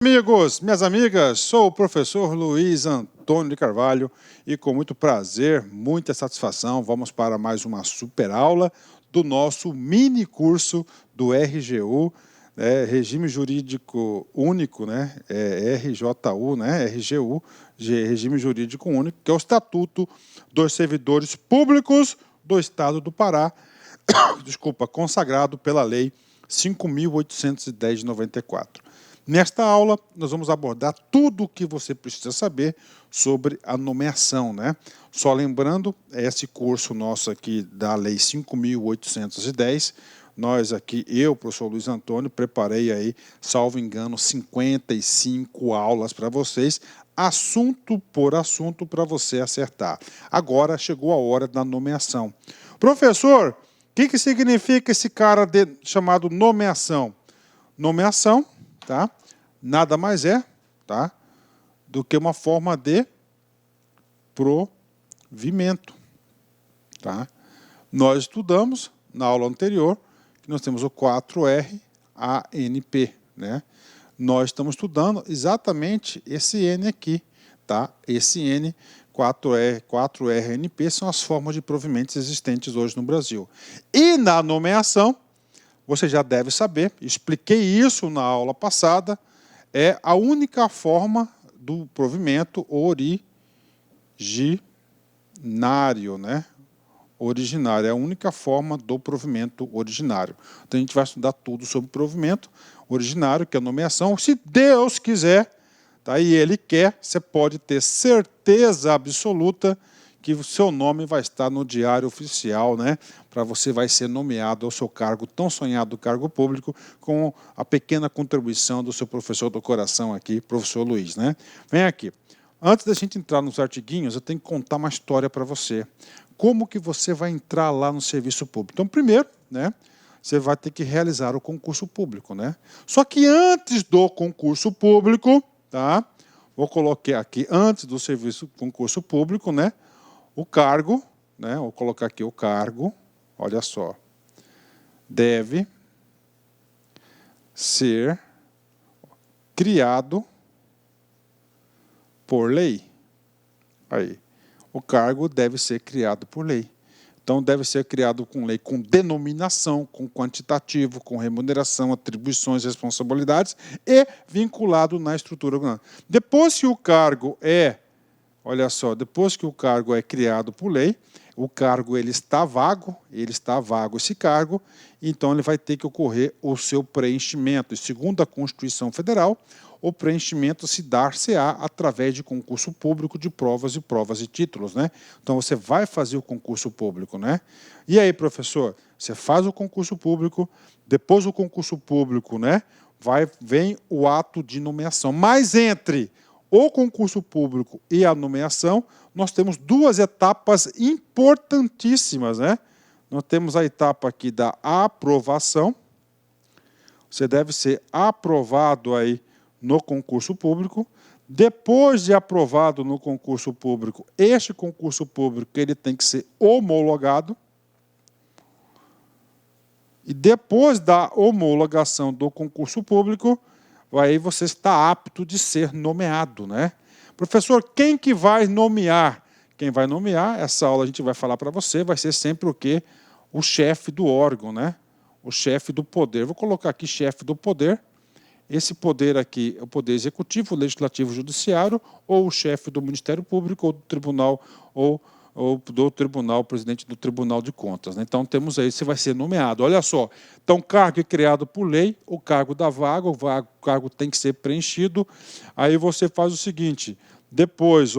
Amigos, minhas amigas, sou o professor Luiz Antônio de Carvalho e com muito prazer, muita satisfação, vamos para mais uma super aula do nosso mini curso do RGU, Regime Jurídico Único, RJU, RGU, Regime Jurídico Único, que é o Estatuto dos Servidores Públicos do Estado do Pará, consagrado pela Lei 5.810 de 94. Nesta aula, nós vamos abordar tudo o que você precisa saber sobre a nomeação, Só lembrando, esse curso nosso aqui da Lei 5.810, nós aqui, eu, professor Luiz Antônio, preparei aí, salvo engano, 55 aulas para vocês, assunto por assunto para você acertar. Agora chegou a hora da nomeação. Professor, o que significa esse cara chamado nomeação? Nomeação, tá? Nada mais é, tá, do que uma forma de provimento, tá? Nós estudamos na aula anterior que nós temos o 4R-ANP, Nós estamos estudando exatamente esse N aqui, tá? Esse N 4R-ANP são as formas de provimentos existentes hoje no Brasil. E na nomeação, você já deve saber, expliquei isso na aula passada, é a única forma do provimento originário, Originário, é a única forma do provimento originário. Então, a gente vai estudar tudo sobre provimento originário, que é a nomeação. Se Deus quiser, tá? E Ele quer, você pode ter certeza absoluta que o seu nome vai estar no diário oficial, Para você vai ser nomeado ao seu cargo, tão sonhado cargo público, com a pequena contribuição do seu professor do coração aqui, professor Luiz, Vem aqui. Antes da gente entrar nos artiguinhos, eu tenho que contar uma história para você. Como que você vai entrar lá no serviço público? Então, primeiro, você vai ter que realizar o concurso público, Só que antes do concurso público, tá? Vou colocar aqui, antes do concurso público, o cargo, vou colocar aqui o cargo, olha só, deve ser criado por lei. Aí, o cargo deve ser criado por lei. Então, deve ser criado com lei, com denominação, com quantitativo, com remuneração, atribuições, responsabilidades e vinculado na estrutura. Depois que o cargo olha só, depois que o cargo é criado por lei, o cargo está vago esse cargo, então ele vai ter que ocorrer o seu preenchimento. E segundo a Constituição Federal, o preenchimento se dar-se-á através de concurso público de provas e títulos, Então você vai fazer o concurso público, E aí, professor, você faz o concurso público, depois do concurso público, vem o ato de nomeação. Mas entre o concurso público e a nomeação, nós temos duas etapas importantíssimas, Nós temos a etapa aqui da aprovação. Você deve ser aprovado aí no concurso público. Depois de aprovado no concurso público, este concurso público ele tem que ser homologado. E depois da homologação do concurso público, aí você está apto de ser nomeado, Professor, quem que vai nomear? Quem vai nomear, essa aula a gente vai falar para você, vai ser sempre o quê? O chefe do órgão, O chefe do poder. Vou colocar aqui chefe do poder. Esse poder aqui é o poder executivo, legislativo, judiciário, ou o chefe do Ministério Público, ou do tribunal, ou do tribunal, presidente do Tribunal de Contas. Então, temos aí, você vai ser nomeado. Olha só, então, o cargo é criado por lei, o cargo da vaga, o cargo tem que ser preenchido. Aí você faz o seguinte, depois,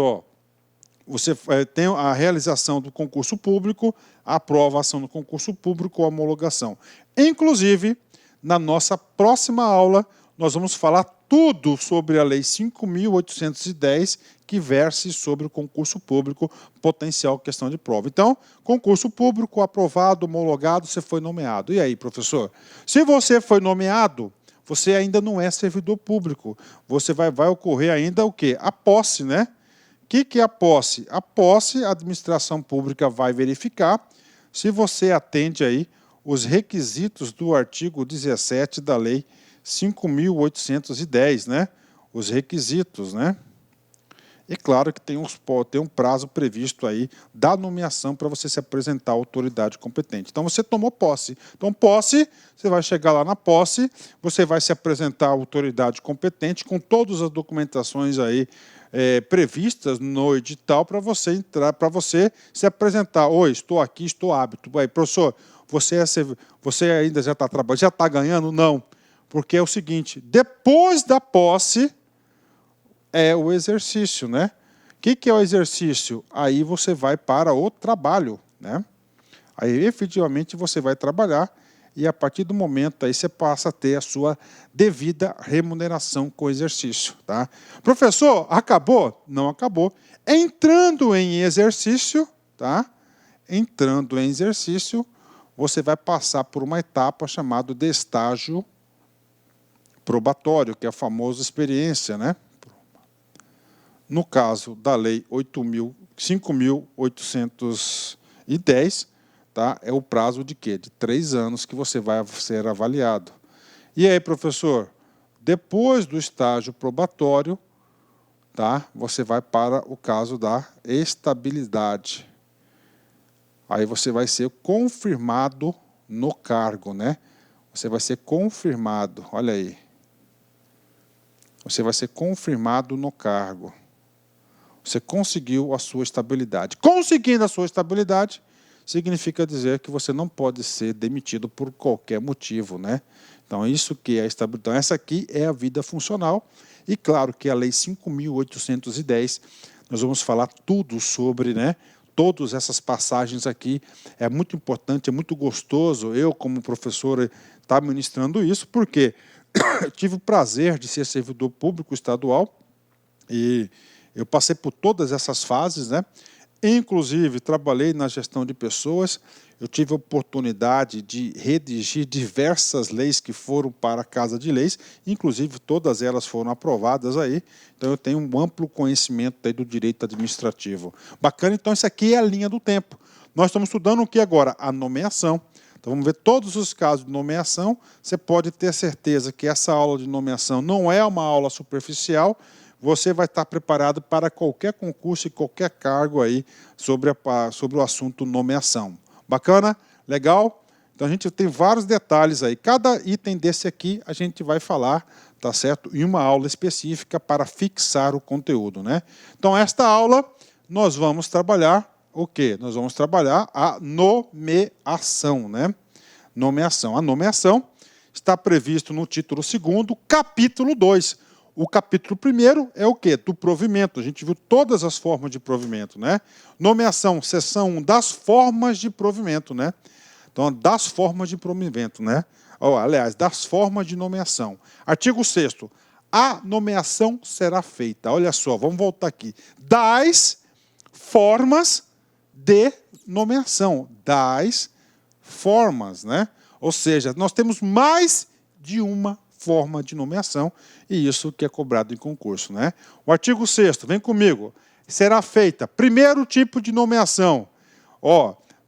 você tem a realização do concurso público, a aprovação do concurso público, a homologação. Inclusive, na nossa próxima aula, nós vamos falar tudo sobre a Lei 5.810, que verse sobre o concurso público, potencial questão de prova. Então, concurso público, aprovado, homologado, você foi nomeado. E aí, professor? Se você foi nomeado, você ainda não é servidor público. Você vai ocorrer ainda o quê? A posse, O que é a posse? A posse, a administração pública vai verificar se você atende aí os requisitos do artigo 17 da Lei 5.810, os requisitos, né? E claro que tem um prazo previsto aí da nomeação para você se apresentar à autoridade competente. Então, você tomou posse. Então, posse, você vai chegar lá na posse, você vai se apresentar à autoridade competente com todas as documentações aí previstas no edital para você entrar, para você se apresentar. Oi, estou aqui, estou apto. Aí, professor, você ainda já está trabalhando, já está ganhando? Não. Porque é o seguinte, depois da posse é o exercício, né? O que é o exercício? Aí você vai para o trabalho, né? Aí efetivamente você vai trabalhar e a partir do momento aí você passa a ter a sua devida remuneração com o exercício, tá? Professor, acabou? Não acabou. Entrando em exercício, tá? Entrando em exercício, você vai passar por uma etapa chamada de estágio probatório, que é a famosa experiência, né? No caso da Lei 5.810, tá? É o prazo de quê? De 3 anos que você vai ser avaliado. E aí, professor, depois do estágio probatório, tá? Você vai para o caso da estabilidade. Aí você vai ser confirmado no cargo, né? Você vai ser confirmado, olha aí. Você vai ser confirmado no cargo. Você conseguiu a sua estabilidade. Conseguindo a sua estabilidade, significa dizer que você não pode ser demitido por qualquer motivo, né? Então, isso que é a estabilidade. Então, essa aqui é a vida funcional. E, claro, que a Lei 5.810, nós vamos falar tudo sobre, né? Todas essas passagens aqui. É muito importante, é muito gostoso eu, como professor, estar ministrando isso, porque eu tive o prazer de ser servidor público estadual e eu passei por todas essas fases, né? Inclusive, trabalhei na gestão de pessoas, eu tive a oportunidade de redigir diversas leis que foram para a Casa de Leis, inclusive todas elas foram aprovadas aí, então eu tenho um amplo conhecimento aí do direito administrativo. Bacana, então isso aqui é a linha do tempo. Nós estamos estudando o que agora? A nomeação. Então vamos ver todos os casos de nomeação, você pode ter certeza que essa aula de nomeação não é uma aula superficial, você vai estar preparado para qualquer concurso e qualquer cargo aí sobre o assunto nomeação. Bacana? Legal? Então a gente tem vários detalhes aí. Cada item desse aqui a gente vai falar, tá certo? Em uma aula específica para fixar o conteúdo, né? Então esta aula nós vamos trabalhar o quê? Nós vamos trabalhar a nomeação, né? Nomeação. A nomeação está previsto no título 2º, capítulo 2. O capítulo 1º é o quê? Do provimento. A gente viu todas as formas de provimento, né? Nomeação, seção 1, das formas de provimento, né? Então, das formas de provimento, né? Aliás, das formas de nomeação. Artigo 6º. A nomeação será feita. Olha só, vamos voltar aqui. Das formas de nomeação. Das formas, né? Ou seja, nós temos mais de uma forma de nomeação, e isso que é cobrado em concurso, né? O artigo 6º, vem comigo, será feita, primeiro tipo de nomeação,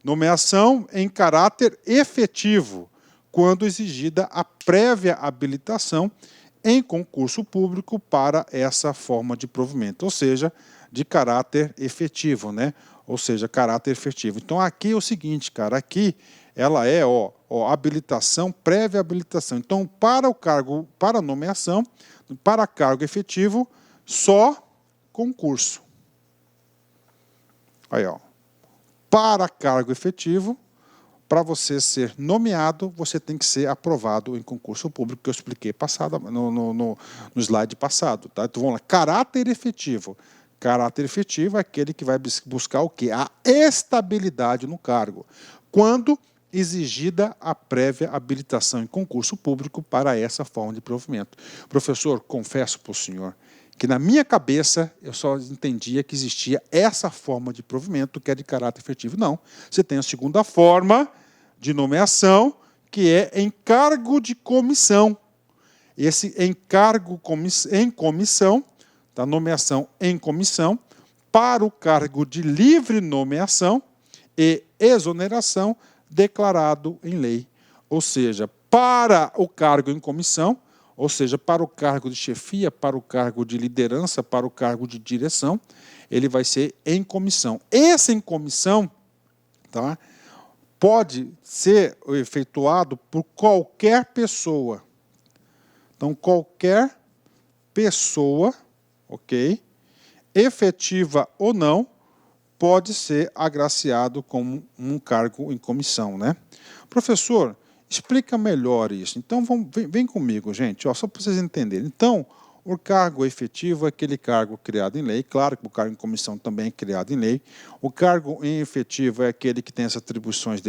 nomeação em caráter efetivo, quando exigida a prévia habilitação em concurso público para essa forma de provimento, ou seja, de caráter efetivo, né? Ou seja, caráter efetivo. Então, aqui é o seguinte, cara, aqui ela é, habilitação, prévia habilitação. Então, para o cargo, para a nomeação, para cargo efetivo, só concurso. Aí, para cargo efetivo, para você ser nomeado, você tem que ser aprovado em concurso público, que eu expliquei no slide passado. Tá? Então, vamos lá. Caráter efetivo. Caráter efetivo é aquele que vai buscar o quê? A estabilidade no cargo. Quando exigida a prévia habilitação em concurso público para essa forma de provimento. Professor, confesso para o senhor que na minha cabeça eu só entendia que existia essa forma de provimento que é de caráter efetivo. Não, você tem a segunda forma de nomeação, que é encargo de comissão. Esse encargo em comissão, da nomeação em comissão, para o cargo de livre nomeação e exoneração declarado em lei. Ou seja, para o cargo em comissão, ou seja, para o cargo de chefia, para o cargo de liderança, para o cargo de direção, ele vai ser em comissão. Esse em comissão, tá, pode ser efetuado por qualquer pessoa. Então, qualquer pessoa, ok, efetiva ou não, pode ser agraciado com um cargo em comissão, né? Professor, explica melhor isso. Então, vem comigo, gente, ó, só para vocês entenderem. Então, o cargo efetivo é aquele cargo criado em lei. Claro que o cargo em comissão também é criado em lei. O cargo em efetivo é aquele que tem as atribuições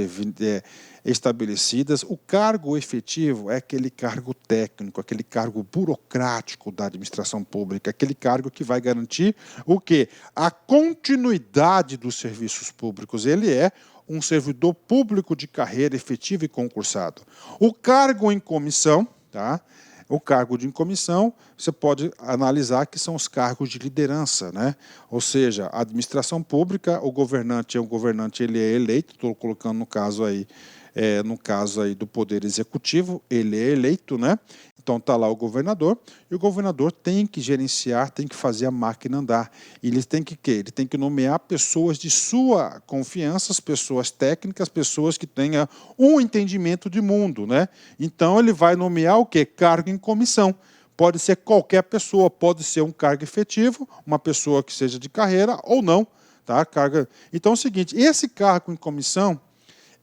estabelecidas. O cargo efetivo é aquele cargo técnico, aquele cargo burocrático da administração pública, aquele cargo que vai garantir o quê? A continuidade dos serviços públicos. Ele é um servidor público de carreira efetivo e concursado. O cargo em comissão, tá? O cargo de comissão, você pode analisar que são os cargos de liderança, né? Ou seja, a administração pública, o governante ele é eleito, estou colocando no caso aí do Poder Executivo, ele é eleito, né? Então está lá o governador, e o governador tem que gerenciar, tem que fazer a máquina andar. E ele tem que quê? Ele tem que nomear pessoas de sua confiança, pessoas técnicas, pessoas que tenham um entendimento de mundo, né? Então ele vai nomear o quê? Cargo em comissão. Pode ser qualquer pessoa, pode ser um cargo efetivo, uma pessoa que seja de carreira ou não, tá? Então é o seguinte, esse cargo em comissão,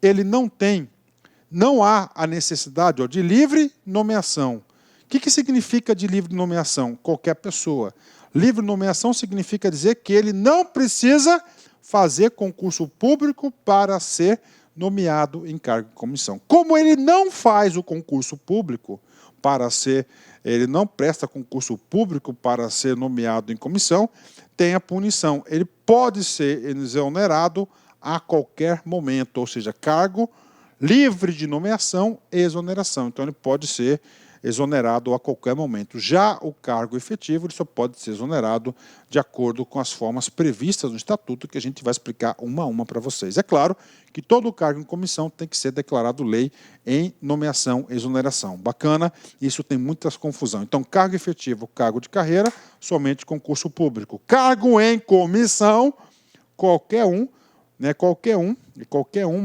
ele não há a necessidade de livre nomeação. O que significa de livre nomeação? Qualquer pessoa. Livre nomeação significa dizer que ele não precisa fazer concurso público para ser nomeado em cargo de comissão. Como ele não faz o concurso público ele não presta concurso público para ser nomeado em comissão, tem a punição. Ele pode ser exonerado a qualquer momento, ou seja, cargo livre de nomeação e exoneração. Então, ele pode ser exonerado a qualquer momento. Já o cargo efetivo, ele só pode ser exonerado de acordo com as formas previstas no Estatuto, que a gente vai explicar uma a uma para vocês. É claro que todo cargo em comissão tem que ser declarado lei em nomeação e exoneração. Bacana, isso tem muitas confusão. Então, cargo efetivo, cargo de carreira, somente concurso público. Cargo em comissão, qualquer um,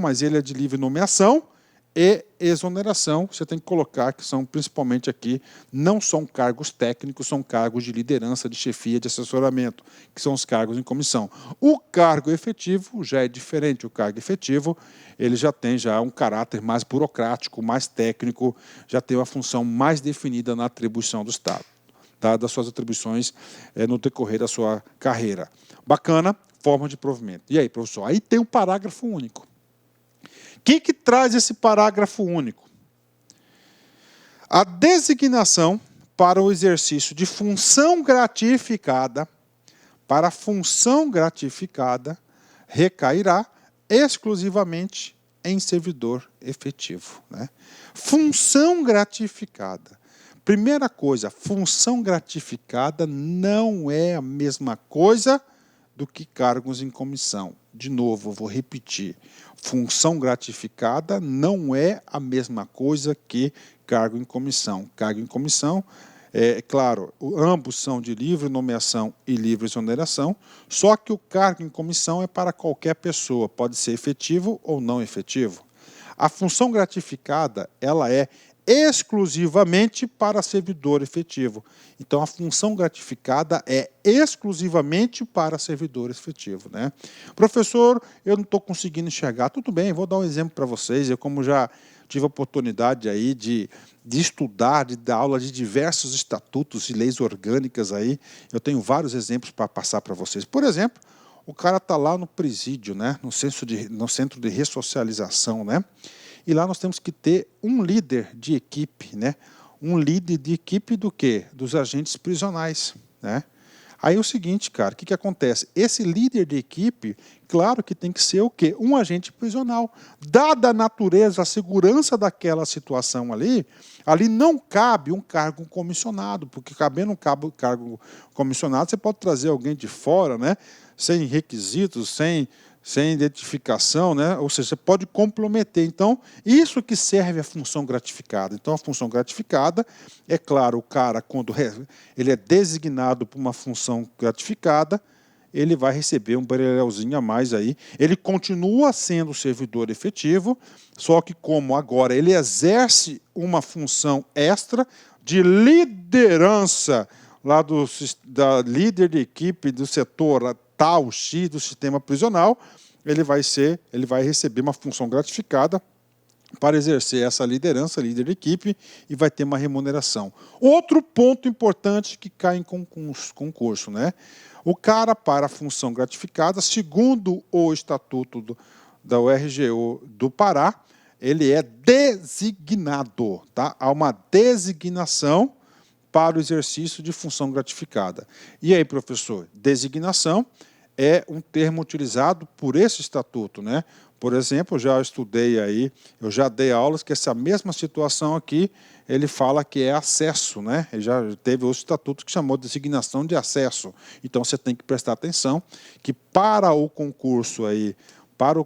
mas ele é de livre nomeação e exoneração. Você tem que colocar que são principalmente aqui, não são cargos técnicos, são cargos de liderança, de chefia, de assessoramento, que são os cargos em comissão. O cargo efetivo já é diferente. O cargo efetivo, ele já tem um caráter mais burocrático, mais técnico, já tem uma função mais definida na atribuição do Estado, tá? Das suas atribuições no decorrer da sua carreira. Bacana, forma de provimento. E aí, professor? Aí tem um parágrafo único. O que traz esse parágrafo único? A designação para o exercício de função gratificada, recairá exclusivamente em servidor efetivo, né? Função gratificada. Primeira coisa, função gratificada não é a mesma coisa do que cargos em comissão. De novo, eu vou repetir. Função gratificada não é a mesma coisa que cargo em comissão. Cargo em comissão, claro, ambos são de livre nomeação e livre exoneração, só que o cargo em comissão é para qualquer pessoa, pode ser efetivo ou não efetivo. A função gratificada, ela é exclusivamente para servidor efetivo. Então, a função gratificada é exclusivamente para servidor efetivo, né? Professor, eu não estou conseguindo enxergar. Tudo bem, vou dar um exemplo para vocês. Eu, como já tive a oportunidade aí de estudar, de dar aula de diversos estatutos e leis orgânicas aí, eu tenho vários exemplos para passar para vocês. Por exemplo, o cara está lá no presídio, né? no centro de ressocialização, né? E lá nós temos que ter um líder de equipe, né? Um líder de equipe do quê? Dos agentes prisionais, né? Aí é o seguinte, cara, o que acontece? Esse líder de equipe, claro que tem que ser o quê? Um agente prisional. Dada a natureza, a segurança daquela situação ali não cabe um cargo comissionado, porque cabendo um cargo comissionado, você pode trazer alguém de fora, né? Sem requisitos, sem sem identificação, né? Ou seja, você pode comprometer. Então, isso que serve a função gratificada. Então, a função gratificada, é claro, o cara, quando ele é designado por uma função gratificada, ele vai receber um barelhãozinho a mais aí. Ele continua sendo servidor efetivo, só que como agora ele exerce uma função extra de liderança lá da líder de equipe do setor tal X do sistema prisional, ele vai receber uma função gratificada para exercer essa liderança, líder de equipe, e vai ter uma remuneração. Outro ponto importante que cai em concurso, né? O cara, para a função gratificada, segundo o Estatuto da URGO do Pará, ele é designado, tá? Há uma designação para o exercício de função gratificada. E aí, professor, designação é um termo utilizado por esse estatuto, né? Por exemplo, eu já estudei aí, eu já dei aulas que essa mesma situação aqui, ele fala que é acesso, né? Ele já teve outro estatuto que chamou de designação de acesso. Então você tem que prestar atenção que para o concurso aí, para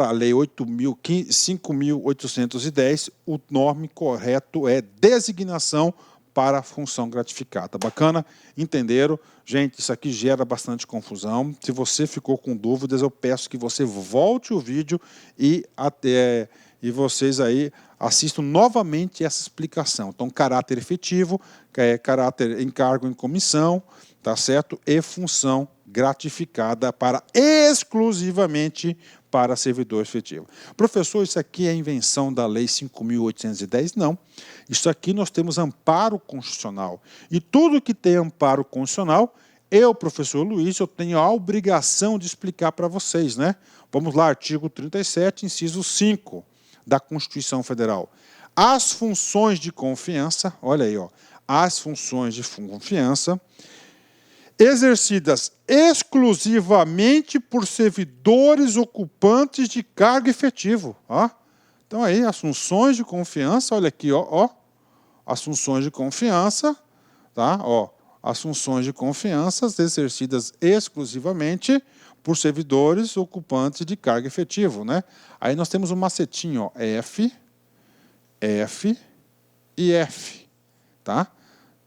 a Lei 5.810, o nome correto é designação para a função gratificada. Bacana? Entenderam? Gente, isso aqui gera bastante confusão. Se você ficou com dúvidas, eu peço que você volte o vídeo e vocês aí assistam novamente essa explicação. Então, caráter efetivo, caráter encargo em comissão, tá certo? E função gratificada exclusivamente para servidor efetivo. Professor, isso aqui é invenção da Lei 5.810? Não. Isso aqui nós temos amparo constitucional. E tudo que tem amparo constitucional, eu, professor Luiz, eu tenho a obrigação de explicar para vocês, né? Vamos lá, artigo 37, inciso 5 da Constituição Federal. As funções de confiança, olha aí, ó, as funções de confiança exercidas exclusivamente por servidores ocupantes de cargo efetivo. Ó. Então, aí, as funções de confiança, olha aqui, ó, as funções de confiança, tá? Ó, as funções de confiança exercidas exclusivamente por servidores ocupantes de cargo efetivo, né? Aí nós temos um macetinho, ó, F e F, tá?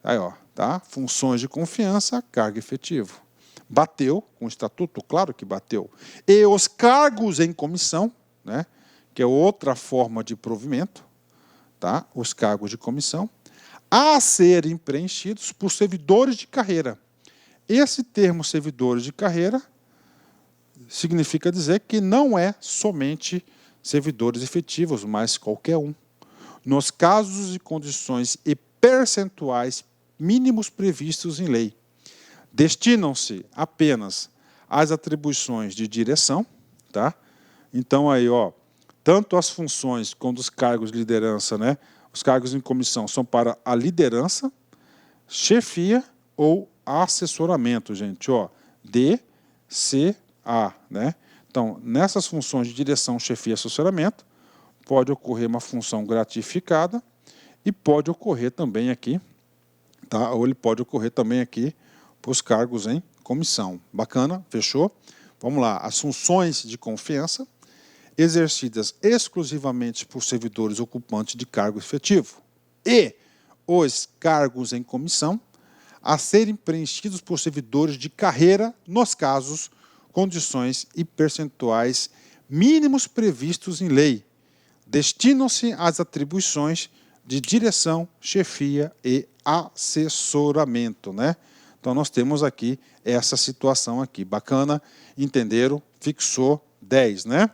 Aí, ó. Tá? Funções de confiança, cargo efetivo. Bateu com o estatuto? Claro que bateu. E os cargos em comissão, né? Que é outra forma de provimento, tá? Os cargos de comissão, a serem preenchidos por servidores de carreira. Esse termo servidores de carreira significa dizer que não é somente servidores efetivos, mas qualquer um. Nos casos e condições e percentuais mínimos previstos em lei. Destinam-se apenas às atribuições de direção, tá? Então, aí, ó, tanto as funções quanto os cargos de liderança, né? Os cargos em comissão são para a liderança, chefia ou assessoramento, gente, ó, DCA, né? Então, nessas funções de direção, chefia e assessoramento, pode ocorrer uma função gratificada e pode ocorrer também aqui, tá? Ou ele pode ocorrer também aqui para os cargos em comissão. Bacana? Fechou? Vamos lá. As funções de confiança exercidas exclusivamente por servidores ocupantes de cargo efetivo e os cargos em comissão a serem preenchidos por servidores de carreira nos casos, condições e percentuais mínimos previstos em lei. Destinam-se às atribuições de direção, chefia e assessoramento, né? Então, nós temos aqui essa situação aqui. Bacana? Entenderam? Fixou 10, né?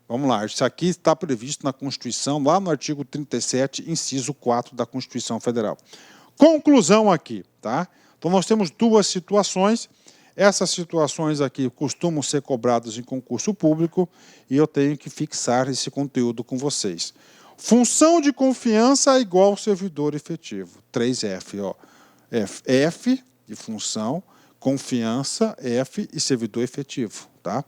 Vamos lá. Isso aqui está previsto na Constituição, lá no artigo 37, inciso 4 da Constituição Federal. Conclusão aqui, tá? Então, nós temos duas situações. Essas situações aqui costumam ser cobradas em concurso público e eu tenho que fixar esse conteúdo com vocês. Função de confiança igual servidor efetivo. 3F, ó. F de função, confiança, F e servidor efetivo, tá?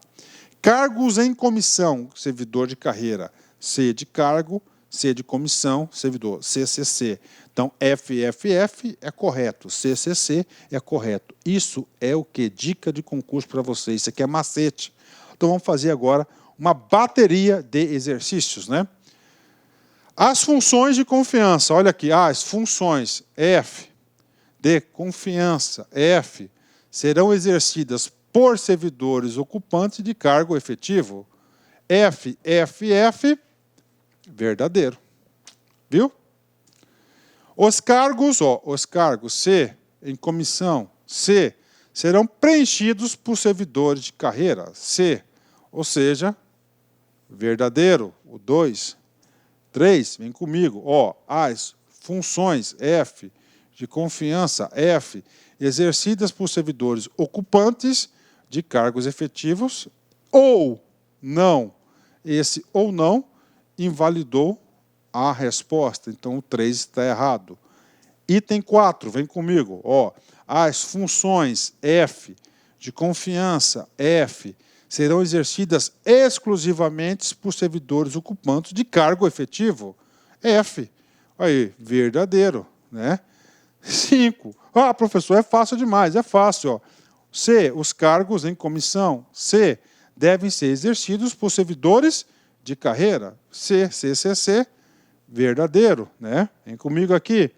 Cargos em comissão, servidor de carreira, C de cargo, C de comissão, servidor, CCC. Então, FFF é correto, CCC é correto. Isso é o que? Dica de concurso para vocês. Isso aqui é macete. Então, vamos fazer agora uma bateria de exercícios, né? As funções de confiança. Olha aqui, as funções F de confiança, F, serão exercidas por servidores ocupantes de cargo efetivo. FFF, verdadeiro. Viu? Os cargos C, em comissão, C, serão preenchidos por servidores de carreira, C, ou seja, verdadeiro, o 2. 3, vem comigo, as funções F, de confiança, F, exercidas por servidores ocupantes de cargos efetivos, ou não. Esse ou não invalidou a resposta, então o 3 está errado. Item 4, vem comigo, as funções F, de confiança, F, serão exercidas exclusivamente por servidores ocupantes de cargo efetivo, F. Aí, verdadeiro, né? 5. Professor, é fácil demais. É fácil. C. Os cargos em comissão. C. Devem ser exercidos por servidores de carreira. C. CCC. Verdadeiro, né? Vem comigo aqui.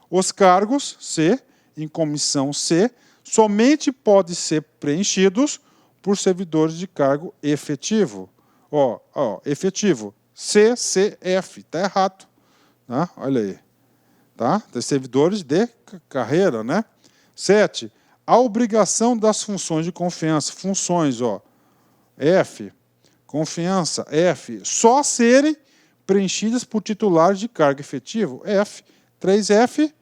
Os cargos, C. Em comissão, C. Somente podem ser preenchidos por servidores de cargo efetivo. Efetivo. CCF. Está errado. Tá? Olha aí. Tá? Dos servidores de carreira, né? 7. A obrigação das funções de confiança, funções, F, confiança, F, só serem preenchidas por titulares de cargo efetivo, F. 3F,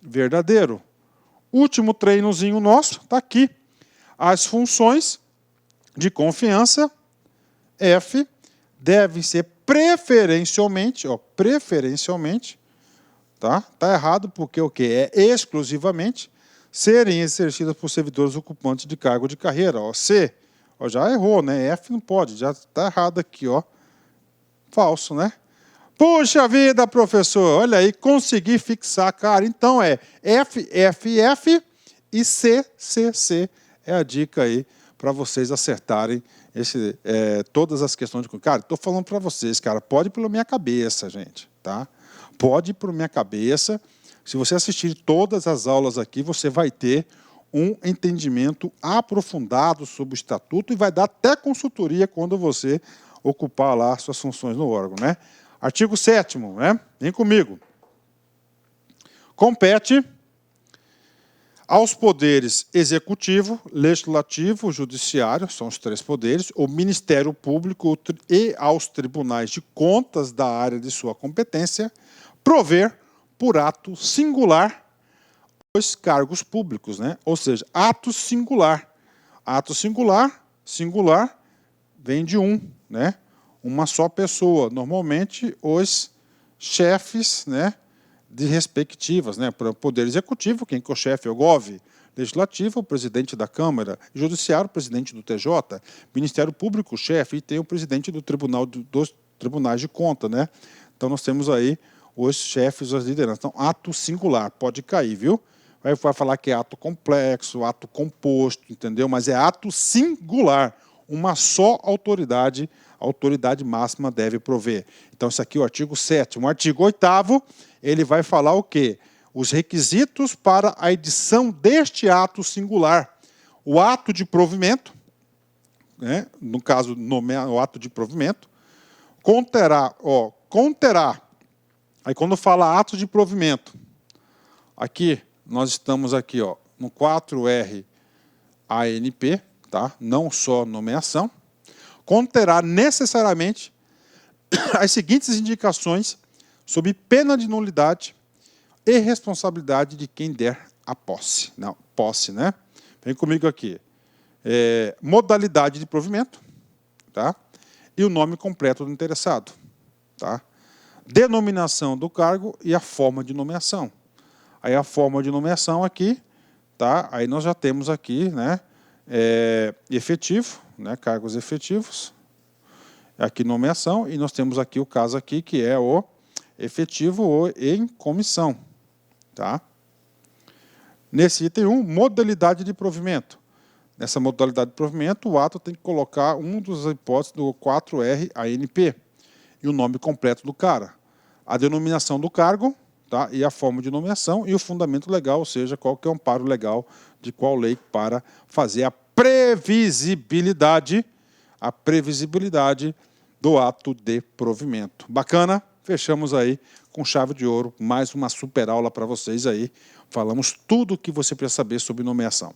verdadeiro. Último treinozinho nosso, está aqui. As funções de confiança, F, devem ser preferencialmente, tá errado porque o que? É exclusivamente serem exercidas por servidores ocupantes de cargo de carreira. C, já errou, né? F não pode, já está errado aqui, falso, né? Puxa vida, professor, olha aí, consegui fixar, cara. Então é FFF e CCC é a dica aí para vocês acertarem todas as questões de... Cara, estou falando para vocês, cara, pode ir pela minha cabeça, gente, tá? Pode ir por minha cabeça. Se você assistir todas as aulas aqui, você vai ter um entendimento aprofundado sobre o Estatuto e vai dar até consultoria quando você ocupar lá suas funções no órgão, né? Artigo 7º, né? Vem comigo. Compete aos poderes executivo, legislativo, judiciário, são os 3 poderes, o Ministério Público e aos tribunais de contas da área de sua competência, prover por ato singular os cargos públicos, né? Ou seja, ato singular. Ato singular, singular, vem de né? Uma só pessoa. Normalmente, os chefes, né, de respectivas, né? Para o Poder Executivo, quem que é o chefe é o GOV. Legislativo, o presidente da Câmara. Judiciário, o presidente do TJ. Ministério Público, o chefe. E tem o presidente do Tribunal, dos Tribunais de Conta, né? Então, nós temos aí os chefes, as lideranças. Então, ato singular, pode cair, viu? Aí vai falar que é ato complexo, ato composto, entendeu? Mas é ato singular. Uma só autoridade, a autoridade máxima deve prover. Então, isso aqui é o artigo 7º. O artigo 8º, ele vai falar o quê? Os requisitos para a edição deste ato singular. O ato de provimento, né? No caso, o ato de provimento, conterá, aí quando fala ato de provimento, aqui, nós estamos aqui, no 4R ANP, tá? Não só nomeação, conterá necessariamente as seguintes indicações sob pena de nulidade e responsabilidade de quem der a posse. Não, posse, né? Vem comigo aqui. Modalidade de provimento, tá? E o nome completo do interessado, tá? Denominação do cargo e a forma de nomeação. Aí a forma de nomeação aqui, tá? Aí nós já temos aqui, né? Efetivo, né? Cargos efetivos. aqui nomeação, e nós temos aqui o caso aqui, que é o efetivo ou em comissão. Tá? Nesse item 1, modalidade de provimento. Nessa modalidade de provimento, o ato tem que colocar um dos hipóteses do 4R ANP e o nome completo do cara, a denominação do cargo, tá? E a forma de nomeação e o fundamento legal, ou seja, qual que é o amparo legal de qual lei para fazer a previsibilidade do ato de provimento. Bacana? Fechamos aí com chave de ouro, mais uma super aula para vocês aí. Falamos tudo o que você precisa saber sobre nomeação.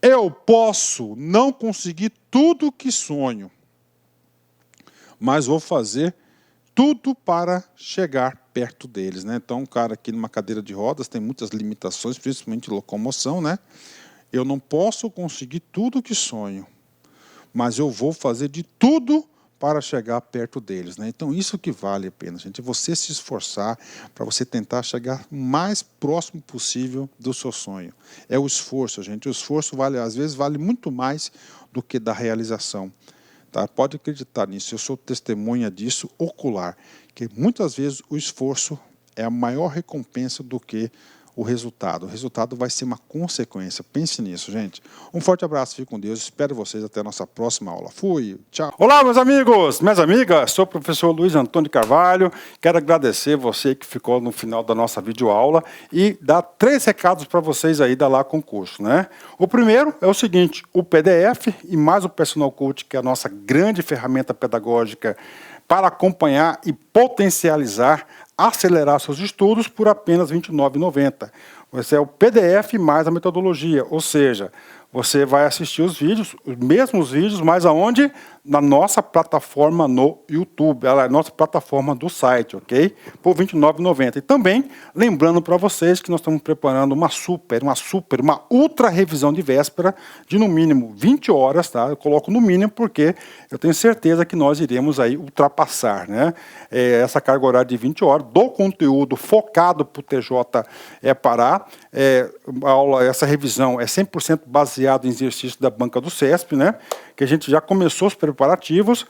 Eu posso não conseguir tudo o que sonho, mas vou fazer tudo para chegar perto deles, né? Então, um cara aqui numa cadeira de rodas tem muitas limitações, principalmente locomoção, né? Eu não posso conseguir tudo o que sonho, mas eu vou fazer de tudo para chegar perto deles, né? Então, isso que vale a pena, gente. Você se esforçar para você tentar chegar o mais próximo possível do seu sonho. É o esforço, gente. O esforço, às vezes, vale muito mais do que da realização. Tá? Pode acreditar nisso. Eu sou testemunha disso ocular, que muitas vezes o esforço é a maior recompensa do que o resultado. O resultado vai ser uma consequência. Pense nisso, gente. Um forte abraço, fique com Deus. Espero vocês até a nossa próxima aula. Fui, tchau. Olá, meus amigos, minhas amigas. Sou o professor Luiz Antônio Carvalho. Quero agradecer você que ficou no final da nossa videoaula e dar 3 recados para vocês aí da Lá Concurso, né? O primeiro é o seguinte, o PDF e mais o Personal Coach, que é a nossa grande ferramenta pedagógica para acompanhar e potencializar, acelerar seus estudos por apenas R$ 29,90. Esse é o PDF mais a metodologia, ou seja, você vai assistir os vídeos, os mesmos vídeos, mas aonde? Na nossa plataforma no YouTube, ela é a nossa plataforma do site, ok? Por R$ 29,90. E também, lembrando para vocês que nós estamos preparando uma ultra revisão de véspera de no mínimo 20 horas, tá? Eu coloco no mínimo porque eu tenho certeza que nós iremos aí ultrapassar, né? Essa carga horária de 20 horas do conteúdo focado para o TJ Pará. Essa revisão é 100% baseado em exercício da banca do CESP, né? Que a gente já começou os preparativos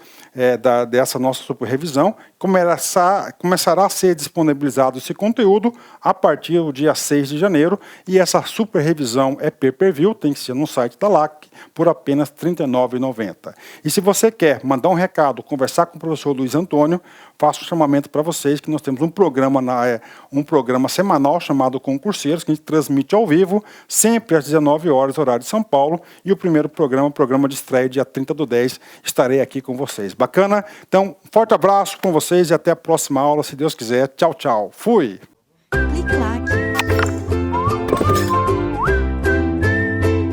dessa nossa super revisão. Começará a ser disponibilizado esse conteúdo a partir do dia 6 de janeiro. E essa super revisão é pay-per-view, tem que ser no site da LAC, por apenas R$ 39,90. E se você quer mandar um recado, conversar com o professor Luiz Antônio, faço um chamamento para vocês que nós temos um programa semanal chamado Concurseiros, que a gente transmite ao vivo, sempre às 19 horas, horário de São Paulo. E o primeiro programa, o programa de estreia, dia 30/10, estarei aqui com vocês. Bacana? Então, forte abraço com vocês e até a próxima aula, se Deus quiser. Tchau, tchau. Fui! Clique lá.